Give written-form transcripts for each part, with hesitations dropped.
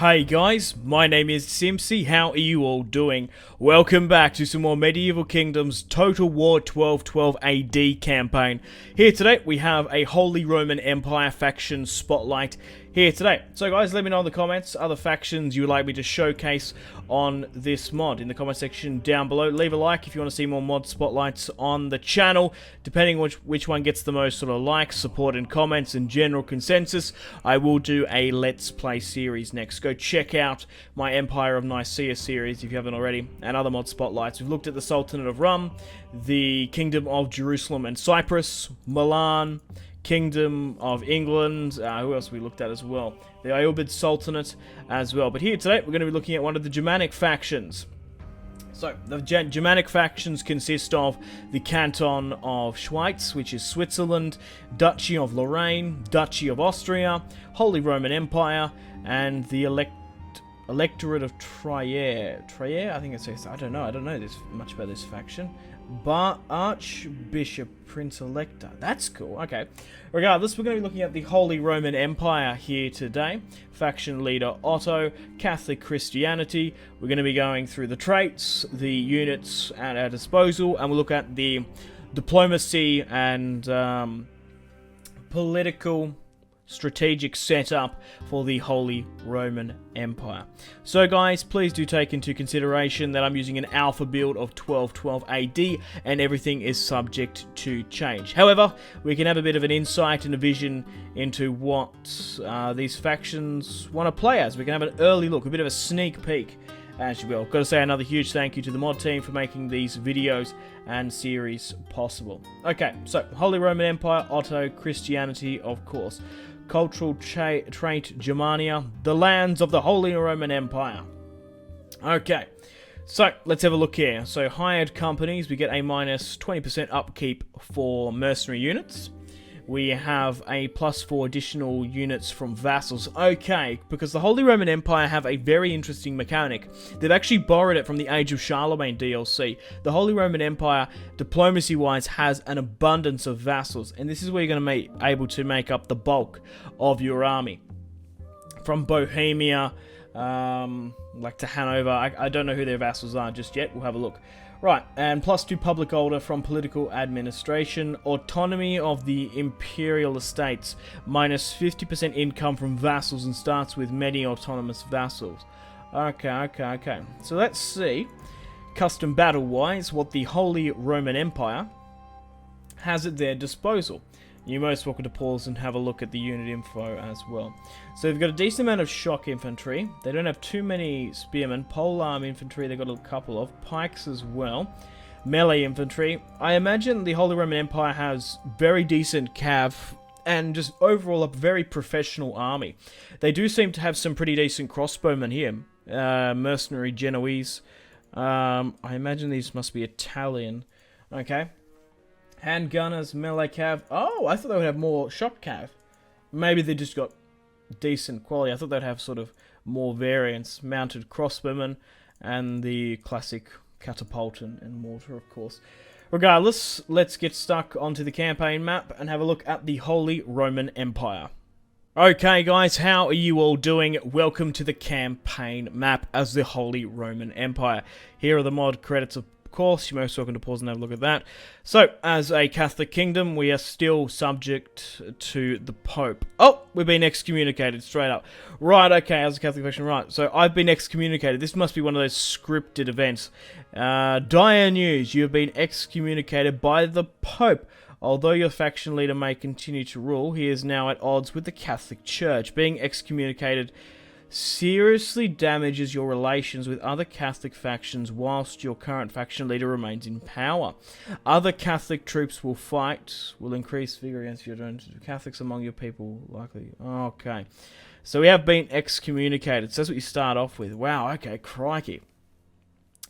Hey guys, my name is Simpzy. How are you all doing? Welcome back to some more Medieval Kingdoms Total War 1212 AD campaign. Here today we have a Holy Roman Empire faction spotlight here today. So guys, let me know in the comments other factions you would like me to showcase on this mod in the comment section down below. Leave a like if you want to see more mod spotlights on the channel. Depending on which one gets the most sort of likes, support and comments and general consensus, I will do a Let's Play series next. Go check out my Empire of Nicaea series if you haven't already, and other mod spotlights. We've looked at the Sultanate of Rum, the Kingdom of Jerusalem and Cyprus, Milan, Kingdom of England, who else we looked at as well? The Ayyubid Sultanate as well. But here today, we're going to be looking at one of the Germanic factions. So, the Germanic factions consist of the Canton of Schweiz, which is Switzerland, Duchy of Lorraine, Duchy of Austria, Holy Roman Empire, and the Electorate of Trier. Trier? I think it says, I don't know this much about this faction. But Archbishop Prince Elector. That's cool. Okay. Regardless, we're going to be looking at the Holy Roman Empire here today. Faction leader Otto, Catholic Christianity. We're going to be going through the traits, the units at our disposal, and we'll look at the diplomacy and political strategic setup for the Holy Roman Empire. So guys, please do take into consideration that I'm using an alpha build of 1212 AD and everything is subject to change. However, we can have a bit of an insight and a vision into what these factions want to play as. We can have an early look, a bit of a sneak peek, as you will. Got to say another huge thank you to the mod team for making these videos and series possible. Okay, so Holy Roman Empire, Otto, Christianity, of course. Cultural trait Germania, the lands of the Holy Roman Empire. Okay, so let's have a look here. So hired companies, we get a minus 20% upkeep for mercenary units. We have a +4 additional units from vassals. Okay, because the Holy Roman Empire have a very interesting mechanic. They've actually borrowed it from the Age of Charlemagne DLC. The Holy Roman Empire, diplomacy-wise, has an abundance of vassals, and this is where you're going to be able to make up the bulk of your army. From Bohemia, like to Hanover. I don't know who their vassals are just yet. We'll have a look. Right, and +2 public order from political administration, autonomy of the imperial estates, minus 50% income from vassals and starts with many autonomous vassals. Okay. So let's see, custom battle-wise, what the Holy Roman Empire has at their disposal. You're most welcome to pause and have a look at the unit info as well. So they've got a decent amount of shock infantry. They don't have too many spearmen. Polearm infantry, they've got a couple of. Pikes as well. Melee infantry. I imagine the Holy Roman Empire has very decent cav and just overall a very professional army. They do seem to have some pretty decent crossbowmen here. Mercenary Genoese. I imagine these must be Italian. Okay. Handgunners, melee cav. Oh, I thought they would have more shock cav. Maybe they just got decent quality. I thought they'd have sort of more variants. Mounted crossbowmen and the classic catapult and mortar, of course. Regardless, let's get stuck onto the campaign map and have a look at the Holy Roman Empire. Okay guys, how are you all doing? Welcome to the campaign map as the Holy Roman Empire. Here are the mod credits of course. You're most welcome to pause and have a look at that. So, as a Catholic kingdom, we are still subject to the Pope. Oh, we've been excommunicated straight up. Right, okay, as a Catholic faction, right. So, I've been excommunicated. This must be one of those scripted events. Dire news, you have been excommunicated by the Pope. Although your faction leader may continue to rule, he is now at odds with the Catholic Church. Being excommunicated seriously damages your relations with other Catholic factions whilst your current faction leader remains in power. Other Catholic troops will fight, will increase vigor against your own Catholics among your people, likely. Okay. So we have been excommunicated. So that's what you start off with. Wow, okay, crikey.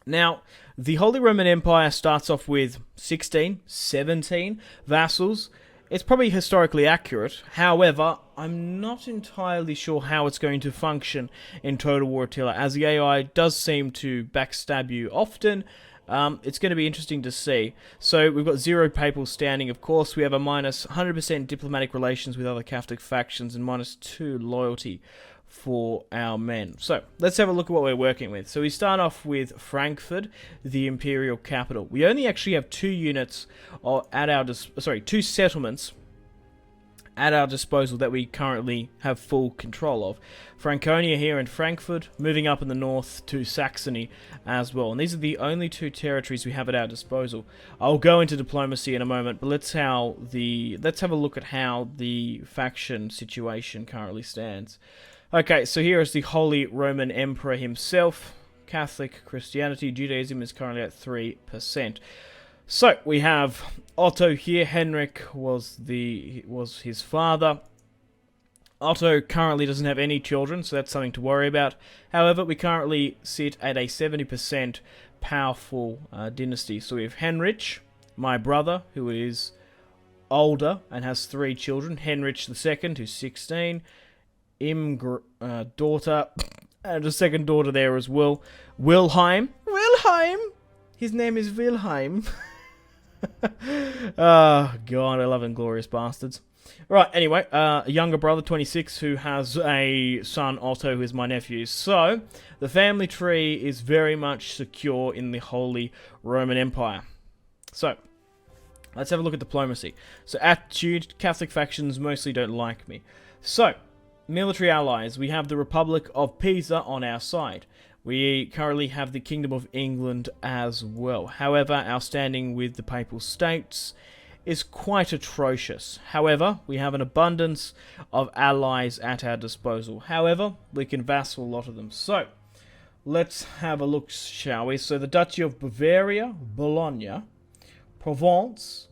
Now, the Holy Roman Empire starts off with 16, 17 vassals. It's probably historically accurate, however, I'm not entirely sure how it's going to function in Total War Attila, as the AI does seem to backstab you often. It's going to be interesting to see. So we've got 0 papal standing, of course. We have a minus 100% diplomatic relations with other Catholic factions and minus 2 loyalty for our men. So let's have a look at what we're working with. So we start off with Frankfurt, the imperial capital. We only actually have 2 units at our 2 settlements at our disposal that we currently have full control of. Franconia here in Frankfurt, moving up in the north to Saxony as well. And these are the only 2 territories we have at our disposal. I'll go into diplomacy in a moment, but let's have a look at how the faction situation currently stands. Okay, so here is the Holy Roman Emperor himself. Catholic Christianity, Judaism is currently at 3%. So we have Otto here. Henrik was his father. Otto currently doesn't have any children, so that's something to worry about. However, we currently sit at a 70% powerful dynasty. So we have Henrich, my brother, who is older and has 3 children. Henrich II, who's 16. Daughter, and a second daughter there as well. Wilhelm. His name is Wilhelm. Oh, God, I love Inglourious Bastards. Right, anyway, a younger brother, 26, who has a son, Otto, who is my nephew. So, the family tree is very much secure in the Holy Roman Empire. So, let's have a look at diplomacy. So, attitude, Catholic factions mostly don't like me. So, military allies, we have the Republic of Pisa on our side. We currently have the Kingdom of England as well. However, our standing with the Papal States is quite atrocious. However, we have an abundance of allies at our disposal. However, we can vassal a lot of them. So, let's have a look, shall we? So, the Duchy of Bavaria, Bologna, Provence,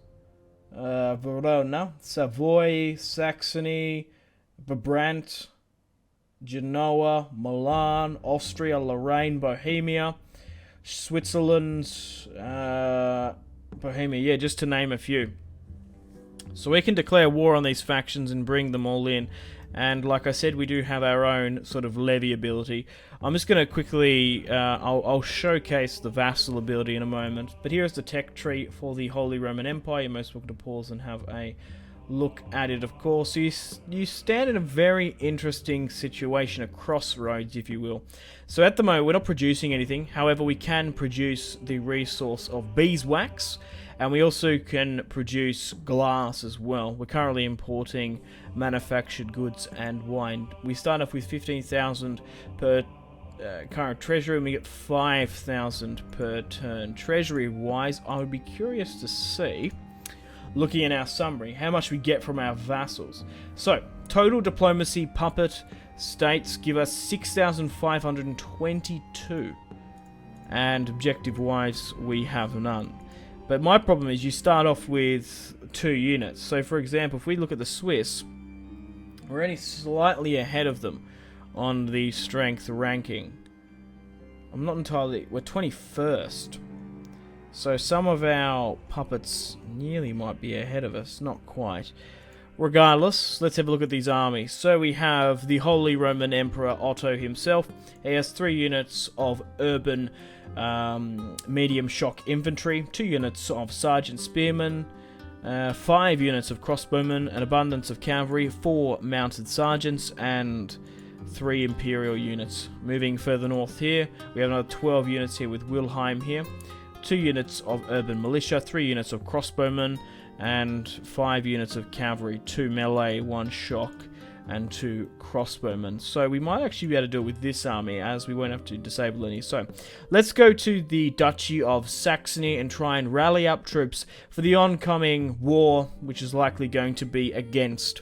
Verona, Savoy, Saxony, Brabant, Genoa, Milan, Austria, Lorraine, Bohemia, Switzerland, Bohemia, yeah, just to name a few. So we can declare war on these factions and bring them all in. And like I said, we do have our own sort of levy ability. I'm just going to quickly, I'll showcase the vassal ability in a moment. But here's the tech tree for the Holy Roman Empire. You're most welcome to pause and have a look at it, of course. So you stand in a very interesting situation, a crossroads, if you will. So at the moment, we're not producing anything. However, we can produce the resource of beeswax, and we also can produce glass as well. We're currently importing manufactured goods and wine. We start off with 15,000 per current treasury, and we get 5,000 per turn. Treasury-wise, I would be curious to see, looking at our summary, how much we get from our vassals. So, total diplomacy puppet states give us 6,522. And objective-wise, we have none. But my problem is you start off with 2 units. So, for example, if we look at the Swiss, we're only slightly ahead of them on the strength ranking. I'm not entirely... We're 21st. So some of our puppets nearly might be ahead of us, not quite. Regardless, let's have a look at these armies. So we have the Holy Roman Emperor Otto himself. He has 3 units of urban medium shock infantry, 2 units of sergeant spearmen, 5 units of crossbowmen, an abundance of cavalry, 4 mounted sergeants, and 3 imperial units. Moving further north here, we have another 12 units here with Wilhelm here. 2 units of urban militia, 3 units of crossbowmen, and 5 units of cavalry, 2 melee, 1 shock, and 2 crossbowmen. So we might actually be able to do it with this army, as we won't have to disable any. So let's go to the Duchy of Saxony and try and rally up troops for the oncoming war, which is likely going to be against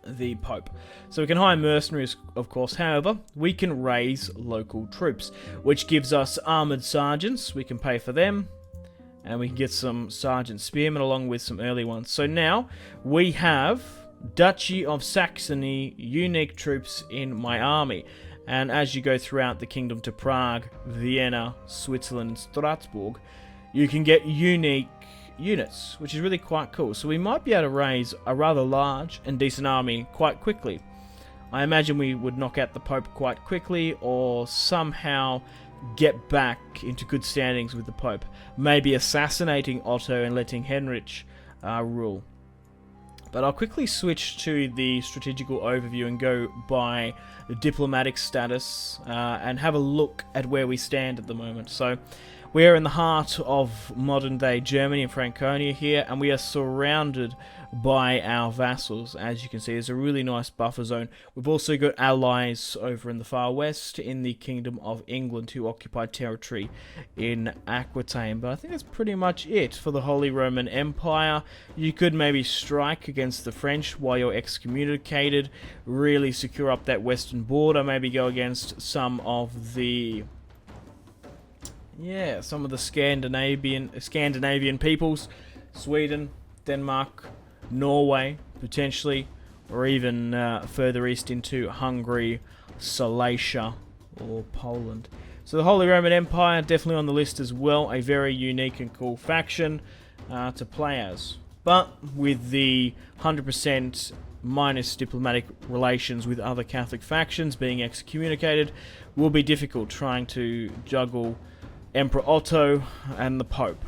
the Pope. So we can hire mercenaries, of course. However, we can raise local troops, which gives us armoured sergeants. We can pay for them, and we can get some sergeant spearmen along with some early ones. So now we have Duchy of Saxony unique troops in my army. And as you go throughout the kingdom to Prague, Vienna, Switzerland, and Strasbourg, you can get unique units, which is really quite cool. So we might be able to raise a rather large and decent army quite quickly. I imagine we would knock out the Pope quite quickly, or somehow get back into good standings with the Pope. Maybe assassinating Otto and letting Henrich rule. But I'll quickly switch to the strategical overview and go by the diplomatic status and have a look at where we stand at the moment. So we're in the heart of modern-day Germany and Franconia here, and we are surrounded by our vassals. As you can see, there's a really nice buffer zone. We've also got allies over in the far west in the Kingdom of England who occupy territory in Aquitaine. But I think that's pretty much it for the Holy Roman Empire. You could maybe strike against the French while you're excommunicated, really secure up that western border, maybe go against some of the Scandinavian peoples, Sweden, Denmark, Norway, potentially, or even further east into Hungary, Silesia, or Poland. So the Holy Roman Empire, definitely on the list as well, a very unique and cool faction to play as. But with the 100% minus diplomatic relations with other Catholic factions being excommunicated, will be difficult trying to juggle Emperor Otto and the Pope.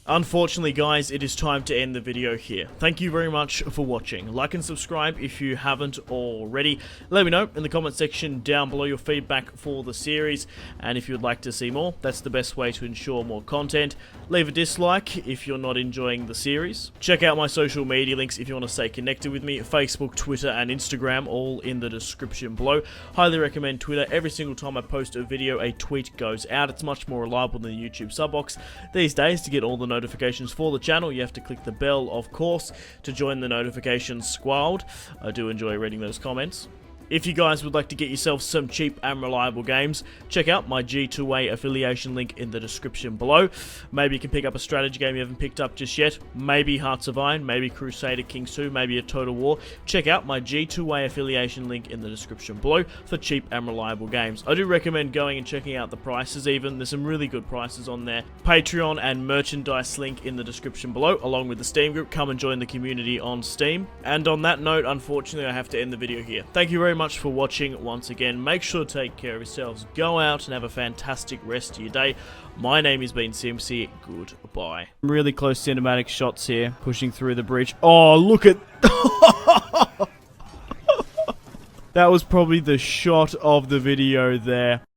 Unfortunately, guys, it is time to end the video here. Thank you very much for watching. Like and subscribe if you haven't already. Let me know in the comment section down below your feedback for the series, and if you'd like to see more, that's the best way to ensure more content. Leave a dislike if you're not enjoying the series. Check out my social media links if you want to stay connected with me. Facebook, Twitter, and Instagram, all in the description below. Highly recommend Twitter. Every single time I post a video, a tweet goes out. It's much more reliable than the YouTube sub box. These days, to get all the notifications for the channel, you have to click the bell, of course, to join the notifications squad. I do enjoy reading those comments. If you guys would like to get yourself some cheap and reliable games, check out my G2A affiliation link in the description below. Maybe you can pick up a strategy game you haven't picked up just yet. Maybe Hearts of Iron, maybe Crusader Kings 2, maybe a Total War. Check out my G2A affiliation link in the description below for cheap and reliable games. I do recommend going and checking out the prices even. There's some really good prices on there. Patreon and merchandise link in the description below, along with the Steam group. Come and join the community on Steam. And on that note, unfortunately, I have to end the video here. Thank you very much for watching once again. Make sure to take care of yourselves. Go out and have a fantastic rest of your day. My name has been Simpzy. Goodbye. Really close cinematic shots here, pushing through the bridge. Oh, look at... That was probably the shot of the video there.